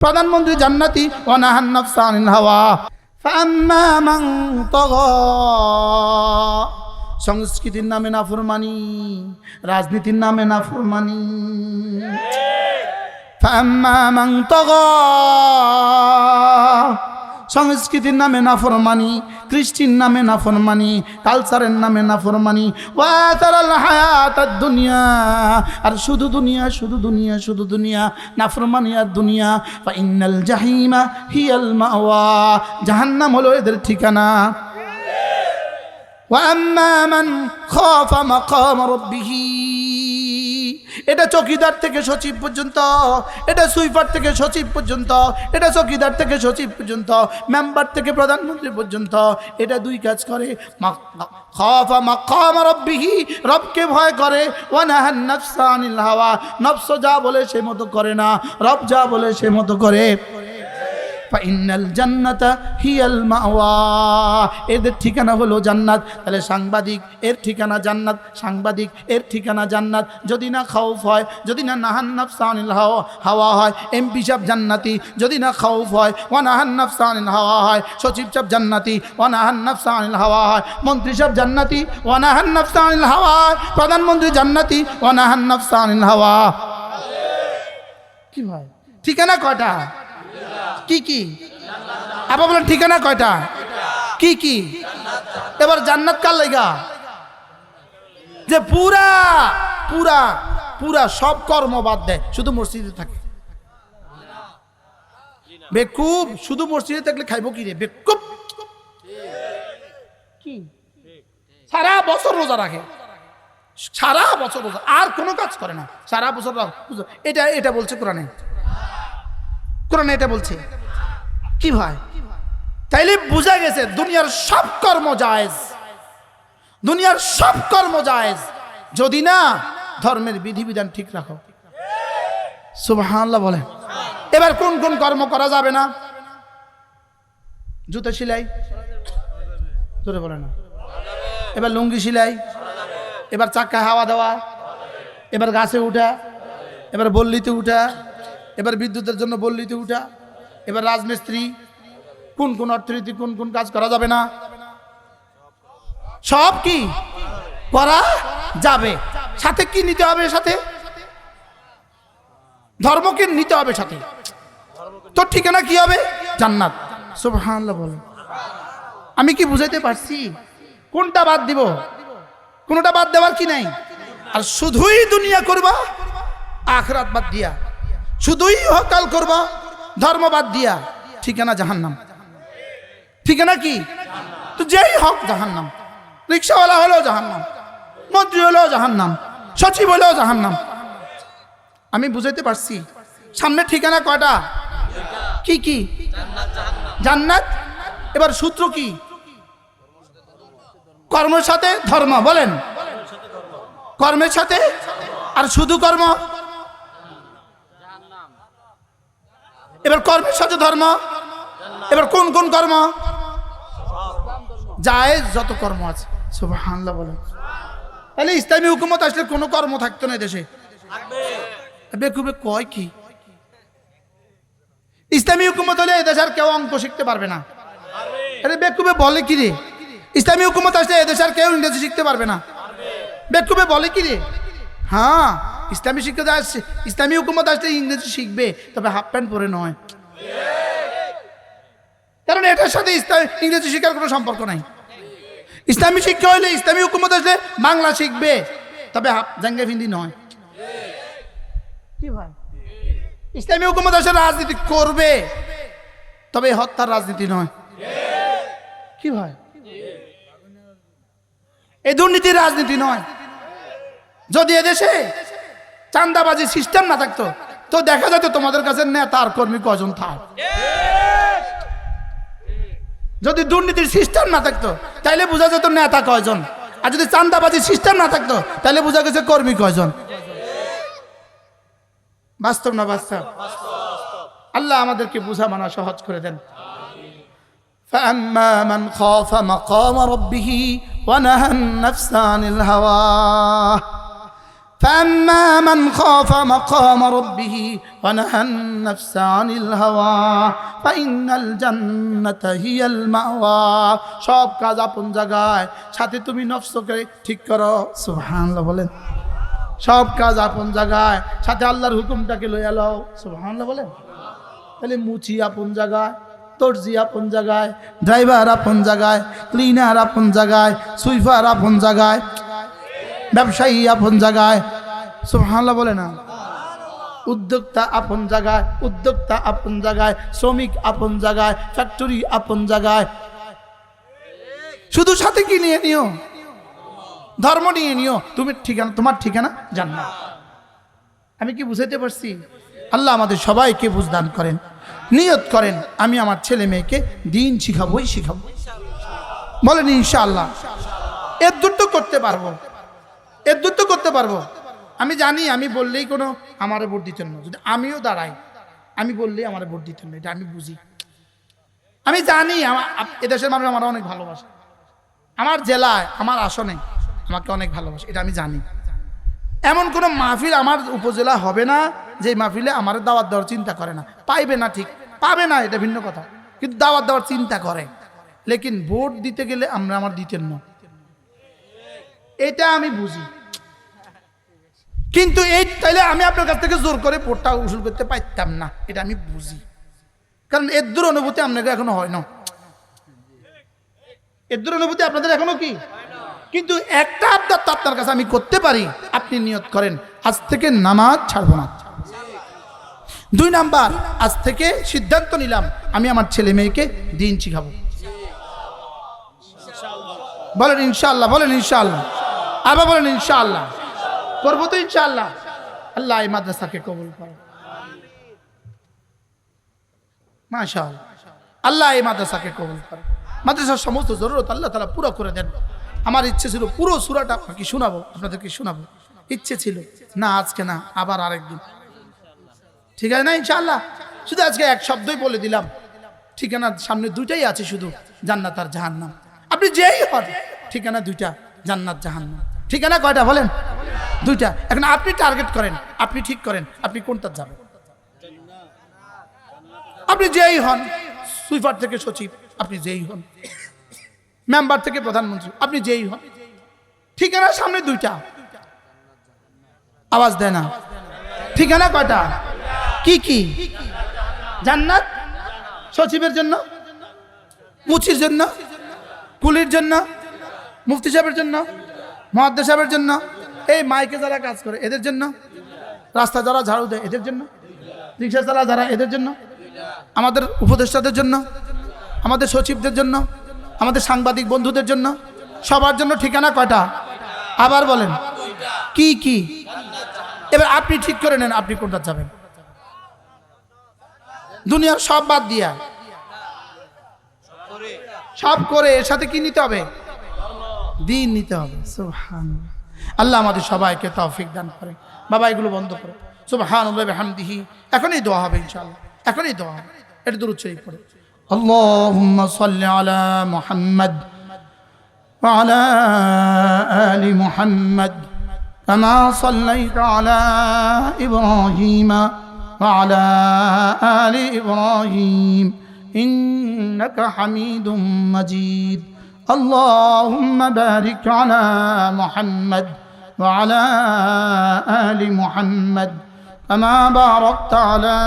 প্রধানমন্ত্রী জান্নাতি ওয়া নাহান নাফসা আনিল হাওয়া ফাআম্মা মান তাগা। সংস্কৃতির নামে নাফরমানি, রাজনীতির নামে নাফরমানি। ফাআম্মা মান তাগা, সংস্কৃতির নামে নাফরমানি, কৃষ্টির নামে নাফরমানি, কালচারের নামে নাফরমানি। ওয়া তারাল হায়াতাদ দুনিয়া, আর শুধু দুনিয়া, শুধু দুনিয়া, শুধু দুনিয়া, নাফরমানি আর দুনিয়া। ফা ইন্নাল জাহিমা হিয়াল মাওয়া, জাহান্নাম হলো এদের ঠিকানা। ওয়া আম্মা মান খাফা মাকাম রাব্বিহি, এটা চৌকিদার থেকে সচিব পর্যন্ত, এটা সুইপার থেকে সচিব পর্যন্ত, এটা চৌকিদার থেকে সচিব পর্যন্ত, মেম্বার থেকে প্রধানমন্ত্রী পর্যন্ত, এটা দুই কাজ করে। খাফা মাকাম রাব্বিহি, রবকে ভয় করে। ওয়া নাহান নাফসা আনিল হাওয়া, নফস যা বলে সে মতো করে না, রব যা বলে সে মতো করে। ফাইনাল জান্নাতা হিয়াল মাওয়া, এদের ঠিকানা হলো জান্নাত। তাহলে সাংবাদিক এর ঠিকানা জান্নাত, সাংবাদিক এর ঠিকানা জান্নাত। যদি না খাউফ হয়, যদি না নাহান নাফসা আনিল হাওয়া হয়, এমপি সাহেব জান্নাতি। যদি না খাউফ হয়, ওয়া নাহান নাফসা আনিল হাওয়া হয়, সচিব সাহেব জান্নাতি, ওয়া নাহান নাফসা আনিল হাওয়া হয়, মন্ত্রী সাহেব জান্নাতি, ওয়া নাহান নাফসা আনিল হাওয়া, প্রধানমন্ত্রী জান্নাতি, ওয়া নাহান নাফসা আনিল হাওয়া। কি ভাই ঠিকানা কয়টা? কি কি? আবার বলেন ঠিকানা কয়টা? কি কি? এবার জান্নাত কার লাগা? যে পুরা পুরা পুরা সব কর্ম বাদ দেয়, শুধু মসজিদে থাকে। বেকুব, শুধু মসজিদে থাকলে খাইব কি রে? বেকুব কি? সারা বছর রোজা রাখে, সারা বছর রোজা, আর কোনো কাজ করে না, সারা বছর। এটা এটা বলছে কোরআনে, কোরআনে এটা বলছে। কি ভাই, তাইলে বোঝা গেছে দুনিয়ার সব কর্ম জায়েজ, দুনিয়ার সব কর্ম জায়েজ, যদি না ধর্মের বিধিবিধান ঠিক রাখো। সুবহানাল্লাহ বলেন। এবার কোন কোন কর্ম করা যাবে না? জুতা সেলাই, জোরে বলে না। এবার লুঙ্গি সেলাই, এবার চাক্কা হাওয়া দেওয়া, এবার গাছে উঠা, এবার বল্লিতে উঠা, এবার বিদ্যুতের জন্য বল্লিতে উঠা, এবার রাজমিস্ত্রি। কোন কোন অর্থনীতি, কোন কোন কাজ করা যাবে না? সব কি করা যাবে। সাথে কি নিতে হবে? সাথে ধর্মকে নিতে হবে সাথে। তোর ঠিকানা কি হবে? জান্নাত। সুবহানাল্লাহ বল। আমি কি বুঝাইতে পারছি? কোনটা বাদ দিব? কোনটা বাদ দেওয়ার কি নাই। আর শুধুই দুনিয়া করবা আখিরাত বাদ দিয়া, শুধুই হকাল করবা ধর্ম বাদ দিয়া, ঠিকানা জাহান্নাম। ঠিকানা কি? তো যেই হক জাহান্নাম। রিক্সাওয়ালা হলেও জাহান্নাম, মন্ত্রী হলেও জাহান্নাম, সচিব হলেও জাহান্নাম। আমি বুঝাইতে পারছি? সামনে ঠিকানা কয়টা? কি কি? জান্নাত। এবার সূত্র কি? কর্মের সাথে ধর্ম। বলেন, কর্মের সাথে, আর শুধু কর্ম। এবার কর্মের সাথে ধর্ম। এবার কোন কোন কর্ম? জায়েজ যত কর্ম আছে। সুবহানাল্লাহ বলেন। তাহলে ইসলামী হুকুমত আসলে কোনো কর্ম থাকতো না দেশে। বেকুবে কয় কি? ইসলামী হুকুমত হলে এদেশে আর কেউ অঙ্ক শিখতে পারবে না। আরে বেকুবে বলে কি রে? ইসলামী হুকুমত আসলে এদেশে আর কেউ ইংরেজি শিখতে পারবে না। বেকুবে বলে কি রে? হ্যাঁ, ইসলামী শিক্ষা আসছে, ইসলামী হুকুমত আসলে ইংরেজি শিখবে, তবে হাফ প্যান্ট পরে নয়। কারণ এটার সাথে ইংরেজি শিক্ষার কোনো সম্পর্ক নাই। ইসলামী শিক্ষা হইলে, ইসলামী হুকুমত আসলে বাংলা শিখবে, তবে হাফ জাঙ্গা ফিন্দি নয়। কি ভাই, ইসলামী হুকুমত আসলে রাজনীতি করবে, তবে হত্যার রাজনীতি নয়। কি ভাই, এই দুর্নীতির রাজনীতি নয়। যদি এদেশে চাঁদাবাজি সিস্টেম না থাকতো, তো দেখা যেত তোমাদের কাছে নেতা আর কর্মী কজন থাক। যদি দুর্নীতির সিস্টেম না থাকতো, তাইলে বোঝা যেত নেতা কয়জন। আর যদি চাঁদাবাজি সিস্টেম না থাকতো, তাহলে বোঝা গেছে কর্মী কয়জন। বাস্তব না বাস্তব? আল্লাহ আমাদেরকে বুঝা মানা সহজ করে দেন। فأما من خاف مقام ربه ونهى النفس عن الهوى فأما من خاف مقام ربه ونهى النفس عن الهوى فإن الجنة هي المأوى সব কাজ আপন জায়গায় সাথে তুমি নফসকে ঠিক করো সুবহানাল্লাহ বলেন সব কাজ আপন জায়গায় সাথে আল্লাহর হুকুমটাকে লইয়া লও সুবহানাল্লাহ বলেন তাহলে মুচি আপন জায়গায় দর্জি আপন জায়গায় ড্রাইভার আপন জায়গায় ক্লিনার আপন জায়গায় সুইপার আপন জায়গায় ব্যবসায়ী আপন জায়গায় সুবহানাল্লাহ বলে না উদ্যোক্তা আপন জায়গায় উদ্যোক্তা আপন জায়গায় শ্রমিক আপন জায়গায় ফ্যাক্টরি আপন জায়গায় শুধু সাথে কি নিয়ে নিও ধর্ম নিয়ে নিও তুমি ঠিকানা তোমার ঠিকানা জান্নাত আমি কি বুঝাইতে পারছি আল্লাহ আমাদের সবাইকে বুঝদান করেন নিয়ত করেন আমি আমার ছেলে মেয়েকে দ্বীন শিখাবোই শিখাবো বলেন ইনশাআল্লাহ এর দুটো করতে পারবো এর দুটো করতে পারবো আমি জানি আমি বললেই কোনো আমারে ভোট দিতেন না যদি আমিও দাঁড়াই আমি বললেই আমারে ভোট দিতেন না এটা আমি বুঝি আমি জানি এদেশের মানুষ আমার অনেক ভালোবাসে আমার জেলায় আমার আসনে আমাকে অনেক ভালোবাসে এটা আমি জানি এমন কোনো মাহফিল আমার উপজেলা হবে না যে মাহফিলে আমার দাওয়াত দেওয়ার চিন্তা করে না পাইবে না ঠিক পাবে না এটা ভিন্ন কথা কিন্তু দাওয়াত দেওয়ার চিন্তা করে লেকিন ভোট দিতে গেলে আমরা আমার দিতেন না এটা আমি বুঝি কিন্তু এই তাইলে আমি আপনার কাছ থেকে জোর করে ভোটটা উসুল করতে পারতাম না এটা আমি বুঝি কারণ এর দূর অনুভূতি আপনাকে এখনো হয় না এর দূর অনুভূতি আপনাদের এখনো কি কিন্তু একটা আবদার তো আপনার কাছে আমি করতে পারি আপনি নিয়ত করেন আজ থেকে নামাজ ছাড়বো না 2 নাম্বার আজ থেকে সিদ্ধান্ত নিলাম আমি আমার ছেলে মেয়েকে দ্বীন শিখাবো বলেন ইনশাআল্লাহ বলেন ইনশাআল্লাহ আবার বলেন ইনশাআল্লাহ করবো তো ইনশাআল্লাহ আল্লাহ এই মাদ্রাসাকে কবুল করে মাশাআল্লাহ আল্লাহ এই মাদ্রাসাকে কবুল করে মাদ্রাসার সমস্ত জরুরত আল্লাহ তাআলা পুরো করে দেন আমার ইচ্ছে ছিল পুরো সূরাটা আপনাকে শোনাবো আপনাদেরকে শোনাবো ইচ্ছে ছিল না আজকে না আবার আরেকদিন ঠিক আছে না ইনশাআল্লাহ শুধু আজকে এক শব্দই বলে দিলাম ঠিকানা সামনে দুইটাই আছে শুধু জান্নাত আর জাহান্নাম আপনি যেই হন ঠিকানা দুইটা জান্নাত জাহান্নাম ঠিকানা কয়টা বলেন দুইটা এখন আপনি টার্গেট করেন আপনি ঠিক করেন আপনি কোনটা যাবেন আপনি যেই হন সুইপার থেকে সচিব আপনি যেই হন মেম্বার থেকে প্রধানমন্ত্রী আপনি যেই হন ঠিকানা সামনে দুইটা আওয়াজ দেয় না ঠিকানা কয়টা কি কি জান্নাত সচিবের জন্য মুচির জন্য কুলির জন্য মুফতি সাহেবের জন্য মুহাদ্দিস সাহেবের জন্য এই মাইকে যারা কাজ করে এদের জন্য রাস্তা যারা ঝাড়ু দেয় এদের জন্য রিক্সা চালা যারা এদের জন্য আমাদের উপদেষ্টাদের জন্য আমাদের সচিবদের জন্য আমাদের সাংবাদিক বন্ধুদের জন্য সবার জন্য ঠিকানা কয়টা আবার বলেন কি কি এবার আপনি ঠিক করে নেন আপনি কোনটা যাবেন দুনিয়ার সব বাদ দিয়া সব করে এর সাথে কি নিতে হবে দ্বীন নিতে হবে সুবহানাল্লাহ আল্লাহ আমাদের সবাইকে তৌফিক দান করেন বাবা এগুলো বন্ধ করো সুবহানাল্লাহি ওয়া বিহামদিহি এখনই দোয়া হবে ইনশাআল্লাহ এখনই দোয়া হবে এটা দরুদ শরীফ পড়ে আল্লাহুম্মা সাল্লি আলা মুহাম্মদ ওয়া আলা আলি মুহাম্মদ কামা সাল্লাইতা আলা ইব্রাহিম ওয়া আলা আলি ইব্রাহিম ইন্নাকা হামিদুম মাজিদ اللهم بارك على محمد وعلى آل محمد كما باركت على